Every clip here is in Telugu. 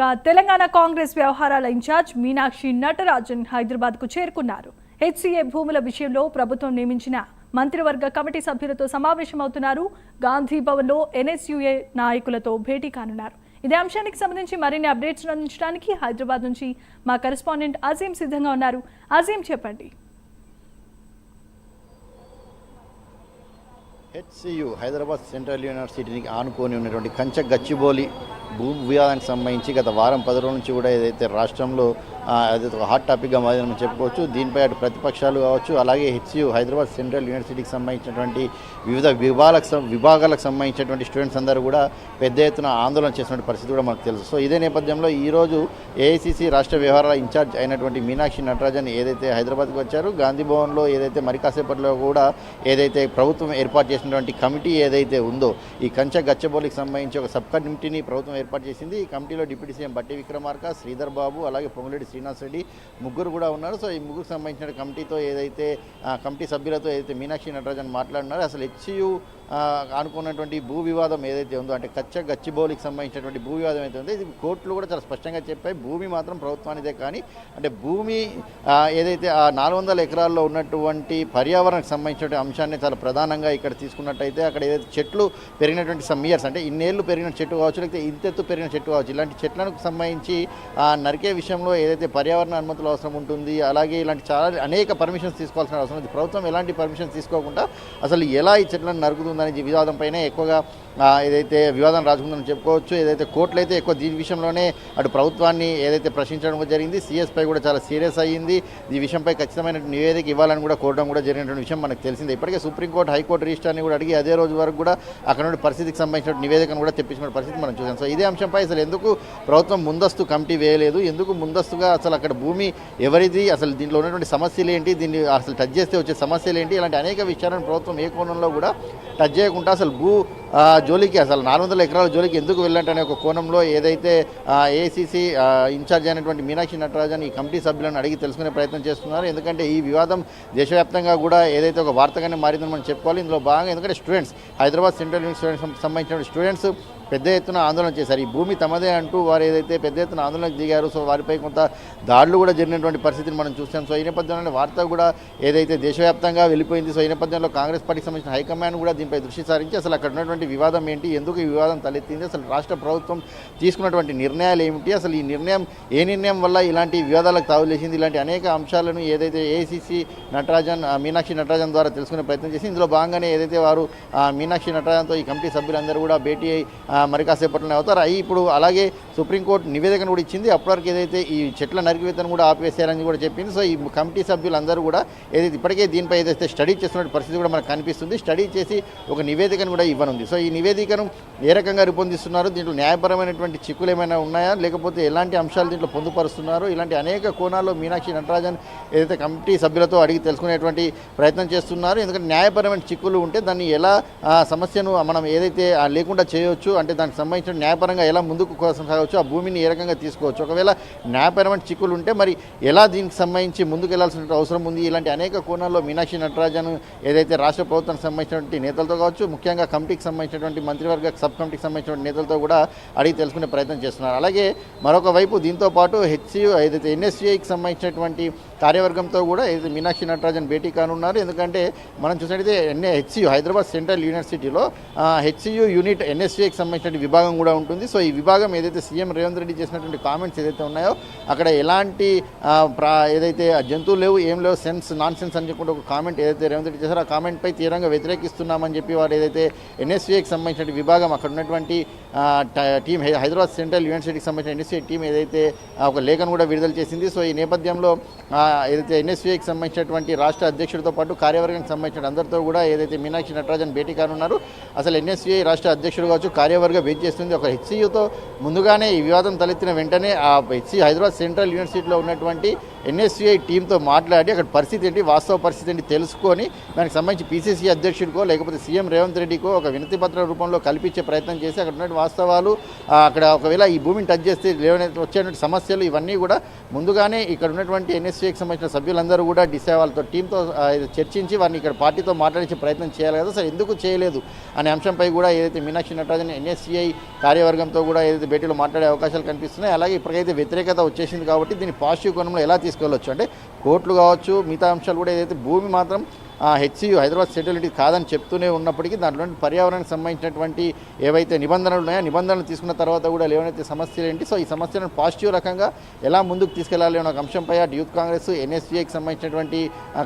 తెలంగాణ కాంగ్రెస్ వ్యవహారాల ఇన్ఛార్జ్ మీనాక్షి నటరాజన్ హైదరాబాద్కు చేరుకున్నారు. హెచ్సీఏ భూముల విషయంలో ప్రభుత్వం నియమించిన మంత్రివర్గ కమిటీ సభ్యులతో సమావేశమవుతున్నారు. గాంధీ భవన్లో ఎన్ఎస్యూఏ నాయకులతో భేటీ కానున్నారు. ఇదే అంశానికి సంబంధించి మరిన్ని అప్డేట్స్ అందించడానికి హైదరాబాద్ నుంచి మా కరెస్పాండెంట్ అజీం సిద్ధంగా ఉన్నారు. అజీం, చెప్పండి. హెచ్సియు హైదరాబాద్ సెంట్రల్ యూనివర్సిటీకి ఆనుకొని ఉన్నటువంటి కంచె గచ్చిబౌలి భూ వివాదానికి సంబంధించి గత వారం 10 రోజుల నుంచి కూడా ఏదైతే రాష్ట్రంలో అదైతే ఒక హాట్ టాపిక్గా మారిందని చెప్పుకోవచ్చు. దీనిపై అటు ప్రతిపక్షాలు కావచ్చు, అలాగే హెచ్సియు హైదరాబాద్ సెంట్రల్ యూనివర్సిటీకి సంబంధించినటువంటి వివిధ విభాగాలకు సంబంధించినటువంటి స్టూడెంట్స్ అందరూ కూడా పెద్ద ఎత్తున ఆందోళన చేసినటువంటి పరిస్థితి కూడా మనకు తెలుసు. సో ఇదే నేపథ్యంలో ఈరోజు ఏఐసిసి రాష్ట్ర వ్యవహారాల ఇన్ఛార్జ్ అయినటువంటి మీనాక్షి నటరాజన్ ఏదైతే హైదరాబాద్కి వచ్చారు, గాంధీ భవన్లో ఏదైతే మరి కాసేపట్లో కూడా ఏదైతే ప్రభుత్వం ఏర్పాటు చేసినటువంటి కమిటీ ఏదైతే ఉందో ఈ కంచె గచ్చిబౌలికి సంబంధించి ఒక సబ్ కమిటీని ప్రభుత్వం ఏర్పాటు చేసింది. ఈ కమిటీలో డిప్యూటీ సీఎం బట్టి విక్రమార్క, శ్రీధర్ బాబు, అలాగే పొంగులేటి శ్రీనివాస్ రెడ్డి ముగ్గురు కూడా ఉన్నారు. సో ఈ ముగ్గురు సంబంధించిన కమిటీతో ఏదైతే కమిటీ సభ్యులతో ఏదైతే మీనాక్షి నటరాజన్ మాట్లాడినారో అసలు హెచ్సియు అనుకున్నటువంటి భూ వివాదం ఏదైతే ఉందో అంటే కంచె గచ్చిబౌలికి సంబంధించినటువంటి భూ వివాదం అయితే ఉందో ఇది కోర్టులు కూడా చాలా స్పష్టంగా చెప్పాయి. భూమి మాత్రం ప్రభుత్వానిదే, కానీ అంటే భూమి ఏదైతే ఆ 400 ఎకరాల్లో ఉన్నటువంటి పర్యావరణకు సంబంధించిన అంశాన్ని చాలా ప్రధానంగా ఇక్కడ తీసుకున్నట్టయితే అక్కడ ఏదైతే చెట్లు పెరిగినటువంటి సమ్ ఇయర్స్ అంటే ఇన్నేళ్ళు పెరిగిన చెట్టు కావచ్చు, లేకపోతే ఇంతెత్తు పెరిగిన చెట్టు కావచ్చు, ఇలాంటి చెట్లకు సంబంధించి నరికే విషయంలో ఏదైతే పర్యావరణ అనుమతులు అవసరం ఉంటుంది, అలాగే ఇలాంటి చాలా అనేక పర్మిషన్స్ తీసుకోవాల్సిన అవసరం ఉంది. ప్రభుత్వం ఎలాంటి పర్మిషన్స్ తీసుకోకుండా అసలు ఎలా ఈ చెట్లను నరుకుతుందని వివాదం పైన ఎక్కువగా ఏదైతే వివాదం రాజుకుందని చెప్పుకోవచ్చు. ఏదైతే కోర్టులు అయితే ఎక్కువ దీని విషయంలోనే అటు ప్రభుత్వాన్ని ఏదైతే ప్రశ్నించడం జరిగింది, సిఎస్పై కూడా చాలా సీరియస్ అయ్యింది. ఈ విషయంపై ఖచ్చితమైన నివేదిక ఇవ్వాలని కూడా కోరడం కూడా జరిగినటువంటి విషయం మనకు తెలిసిందే. ఇప్పటికే సుప్రీంకోర్టు, హైకోర్టు రిజిస్ట్రార్ని కూడా అడిగి అదే రోజు వరకు కూడా అక్కడ నుండి పరిస్థితికి సంబంధించిన నివేదికను కూడా తెప్పించిన పరిస్థితి మనం చూసాం. సో ఇదే అంశంపై అసలు ఎందుకు ప్రభుత్వం ముందస్తు కమిటీ వేయలేదు, ఎందుకు ముందస్తుగా అసలు అక్కడ భూమి ఎవరిది, అసలు దీంట్లో ఉన్నటువంటి సమస్యలు ఏంటి, దీన్ని అసలు టచ్ చేస్తే వచ్చే సమస్యలు ఏంటి, ఇలాంటి అనేక విషయాలను ప్రభుత్వం ఏ కోణంలో కూడా టచ్ చేయకుండా అసలు జోలికి అసలు 400 ఎకరాల జోలికి ఎందుకు వెళ్ళంటనే ఒక కోణంలో ఏదైతే ఏఐసిసి ఇన్ఛార్జ్ అయినటువంటి మీనాక్షి నటరాజన్ ఈ కమిటీ సభ్యులను అడిగి తెలుసుకునే ప్రయత్నం చేస్తున్నారు. ఎందుకంటే ఈ వివాదం దేశవ్యాప్తంగా కూడా ఏదైతే ఒక వార్తగానే మారిందని మనం చెప్పుకోవాలి. ఇందులో భాగంగా ఎందుకంటే స్టూడెంట్స్ హైదరాబాద్ సెంట్రల్ యూనివర్సిటీకి సంబంధించిన స్టూడెంట్స్ పెద్ద ఎత్తున ఆందోళన చేశారు. ఈ భూమి తమదే అంటూ వారు ఏదైతే పెద్ద ఎత్తున ఆందోళనకు దిగారు. సో వారిపై కొంత దాడులు కూడా జరిగినటువంటి పరిస్థితిని మనం చూస్తాం. సో ఈ నేపథ్యంలో వార్త కూడా ఏదైతే దేశవ్యాప్తంగా వెళ్ళిపోయింది. సో ఈ నేపథ్యంలో కాంగ్రెస్ పార్టీకి సంబంధించిన హైకమాండ్ కూడా దీనిపై దృష్టి సారించి అసలు అక్కడ ఉన్నటువంటి వివాదం ఏంటి, ఎందుకు ఈ వివాదం తలెత్తింది, అసలు రాష్ట్ర ప్రభుత్వం తీసుకున్నటువంటి నిర్ణయాలు ఏమిటి, అసలు ఈ నిర్ణయం వల్ల ఇలాంటి వివాదాలకు తావులేసింది, ఇలాంటి అనేక అంశాలను ఏదైతే ఏఐసిసి మీనాక్షి నటరాజన్ ద్వారా తెలుసుకునే ప్రయత్నం చేసి ఇందులో భాగంగానే ఏదైతే వారు మీనాక్షి నటరాజన్తో ఈ కమిటీ సభ్యులందరూ కూడా భేటీ మరి కాసేపట్లోనే అవుతారు. ఇప్పుడు అలాగే సుప్రీంకోర్టు నివేదికను కూడా ఇచ్చింది. అప్పటివరకు ఏదైతే ఈ చెట్ల నరికివేతను కూడా ఆపివేశారని కూడా చెప్పింది. సో ఈ కమిటీ సభ్యులందరూ కూడా ఏదైతే ఇప్పటికే దీనిపై ఏదైతే స్టడీ చేస్తున్న పరిస్థితి కూడా మనకు కనిపిస్తుంది. స్టడీ చేసి ఒక నివేదికను కూడా ఇవ్వనుంది. సో ఈ నివేదికను ఏ రకంగా రూపొందిస్తున్నారు, దీంట్లో న్యాయపరమైనటువంటి చిక్కులు ఏమైనా ఉన్నాయా, లేకపోతే ఎలాంటి అంశాలు దీంట్లో పొందుపరుస్తున్నారు, ఇలాంటి అనేక కోణాల్లో మీనాక్షి నటరాజన్ ఏదైతే కమిటీ సభ్యులతో అడిగి తెలుసుకునేటువంటి ప్రయత్నం చేస్తున్నారు. ఎందుకంటే న్యాయపరమైన చిక్కులు ఉంటే దాన్ని ఎలా సమస్యను మనం ఏదైతే లేకుండా చేయవచ్చు, అంటే దానికి సంబంధించిన న్యాయపరంగా ఎలా ముందుకు కొనసాగవచ్చు, ఆ భూమిని ఏ రకంగా తీసుకోవచ్చు, ఒకవేళ న్యాయపరమైన చిక్కులు ఉంటే మరి ఎలా దీనికి సంబంధించి ముందుకు వెళ్లాల్సిన అవసరం ఉంది. ఇలాంటి అనేక కోణాల్లో మీనాక్షి నటరాజన్ ఏదైతే రాష్ట్ర ప్రభుత్వానికి సంబంధించినటువంటి నేతలతో కావచ్చు, ముఖ్యంగా కమిటీకి సంబంధించినటువంటి మంత్రివర్గ సబ్ కమిటీకి సంబంధించిన నేతలతో కూడా అడిగి తెలుసుకునే ప్రయత్నం చేస్తున్నారు. అలాగే మరొక వైపు దీంతో పాటు హెచ్సియు ఏదైతే ఎన్ఎస్యూఐకి సంబంధించినటువంటి కార్యవర్గంతో కూడా ఏదైతే మీనాక్షి నటరాజన్ భేటీ కానున్నారు. ఎందుకంటే మనం చూసినట్టయితే హెచ్సియు హైదరాబాద్ సెంట్రల్ యూనివర్సిటీలో హెచ్సియు యూనిట్ ఎన్ఎస్యూఐకి సంబంధించిన విభాగం కూడా ఉంటుంది. సో ఈ విభాగం ఏదైతే సీఎం రేవంత్ రెడ్డి చేసినటువంటి కామెంట్స్ ఏదైతే ఉన్నాయో అక్కడ ఎలాంటి ఏదైతే జంతువులు లేవు, ఏం లేవు, నాన్ సెన్స్ అని చెప్పి ఒక కామెంట్ ఏదైతే రేవంత్ రెడ్డి చేశారో ఆ కామెంట్పై తీవ్రంగా వ్యతిరేకిస్తున్నామని చెప్పి వారు ఏదైతే ఎన్ఎస్యూఐకి సంబంధించిన విభాగం అక్కడ ఉన్నటువంటి టీం హైదరాబాద్ సెంట్రల్ యూనివర్సిటీకి సంబంధించిన ఎన్ఎస్యూఐ టీం ఏదైతే ఒక లేఖను కూడా విడుదల చేసింది. సో ఈ నేపథ్యంలో ఏదైతే ఎన్ఎస్యూఐకి సంబంధించినటువంటి రాష్ట్ర అధ్యక్షుడితో పాటు కార్యవర్గానికి సంబంధించిన అందరితో కూడా ఏదైతే మీనాక్షి నటరాజన్ భేటీ కానున్నారు. అసలు ఎన్ఎస్యూఐ రాష్ట్ర అధ్యక్షుడు కావచ్చు, కార్యవర్గ భేటీ చేస్తుంది. ఒక హెచ్సియుతో ముందుగానే ఈ వివాదం తలెత్తిన వెంటనే ఆ హైదరాబాద్ సెంట్రల్ యూనివర్సిటీలో ఉన్నటువంటి ఎన్ఎస్యూఐ టీంతో మాట్లాడి అక్కడ పరిస్థితి ఏంటి, వాస్తవ పరిస్థితి ఏంటి తెలుసుకొని దానికి సంబంధించి పీసీసీ అధ్యక్షుడికో లేకపోతే సీఎం రేవంత్ రెడ్డికో ఒక వినతి పత్ర రూపంలో కల్పించే ప్రయత్నం చేసి అక్కడ ఉన్నటువంటి వాస్తవాలు, అక్కడ ఒకవేళ ఈ భూమిని టచ్ చేస్తే వచ్చేటువంటి సమస్యలు ఇవన్నీ కూడా ముందుగానే ఇక్కడ ఉన్నటువంటి ఎన్ఎస్యూఐకి సంబంధించిన సభ్యులందరూ కూడా వాళ్ళతో టీంతో చర్చించి వారిని ఇక్కడ పార్టీతో మాట్లాడించే ప్రయత్నం చేయాలి కదా. అసలు ఎందుకు చేయలేదు అనే అంశంపై కూడా ఏదైతే మీనాక్షి నటరాజన్ ఎన్ఎస్సిఐ కార్యవర్గంతో కూడా ఏదైతే భేటీలో మాట్లాడే అవకాశాలు కనిపిస్తున్నాయి. అలాగే ఇప్పటికైతే వ్యతిరేకత వచ్చేసింది కాబట్టి దీన్ని పాజిటివ్ కోణంలో ఎలా తీసుకెళ్ళొచ్చు అంటే కోర్టులు కావచ్చు, మిగతా అంశాలు కూడా ఏదైతే భూమి మాత్రం హెచ్సియు హైదరాబాద్ సెటిలిటీ కాదని చెప్తూనే ఉన్నప్పటికీ దాంట్లో పర్యావరణానికి సంబంధించినటువంటి ఏవైతే నిబంధనలు ఉన్నాయో నిబంధనలు తీసుకున్న తర్వాత కూడా లేవనైతే సమస్యలు ఏంటి, సో ఈ సమస్యలను పాజిటివ్ రకంగా ఎలా ముందుకు తీసుకెళ్లాలి అనే ఒక అంశంపై అటు యూత్ కాంగ్రెస్ ఎన్ఎస్సీఐకి సంబంధించినటువంటి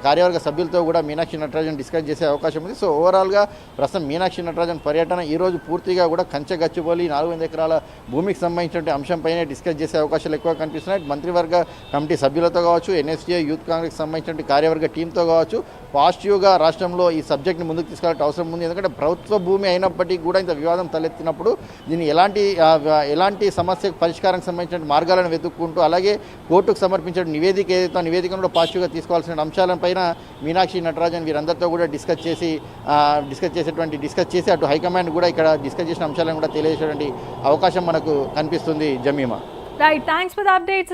కార్యవర్గ సభ్యులతో కూడా మీనాక్షి నటరాజన్ డిస్కస్ చేసే అవకాశం ఉంది. సో ఓవరాల్గా ప్రస్తుతం మీనాక్షి నటరాజన్ పర్యటన ఈరోజు పూర్తిగా కూడా కంచె గచ్చిబౌలి 400 ఎకరాల భూమికి సంబంధించినటువంటి అంశంపైనే డిస్కస్ చేసే అవకాశాలు ఎక్కువ కనిపిస్తున్నాయి. మంత్రివర్గ కమిటీ సభ్యులతో కావచ్చు, ఎన్ఎస్సీఐ యూత్ కాంగ్రెస్ సంబంధించినటువంటి కార్యవర్గ టీంతో కావచ్చు పాజిటివ్గా రాష్ట్రంలో ఈ సబ్జెక్ట్ని ముందుకు తీసుకెళ్లాల్సిన అవసరం ఉంది. ఎందుకంటే ప్రభుత్వ భూమి అయినప్పటికీ కూడా ఇంత వివాదం తలెత్తినప్పుడు దీన్ని ఎలాంటి సమస్యకు పరిష్కారానికి సంబంధించిన మార్గాలను వెతుక్కుంటూ అలాగే కోర్టుకు సమర్పించిన నివేదిక ఏదైతే నివేదికను కూడా పాజిటివ్గా తీసుకోవాల్సిన అంశాలపైన మీనాక్షి నటరాజన్ వీరందరితో కూడా డిస్కస్ చేసి అటు హైకమాండ్ కూడా ఇక్కడ డిస్కస్ చేసిన అంశాలను కూడా తెలియజేసేటువంటి అవకాశం మనకు కనిపిస్తుంది. Jemimah. Right, thanks for the updates.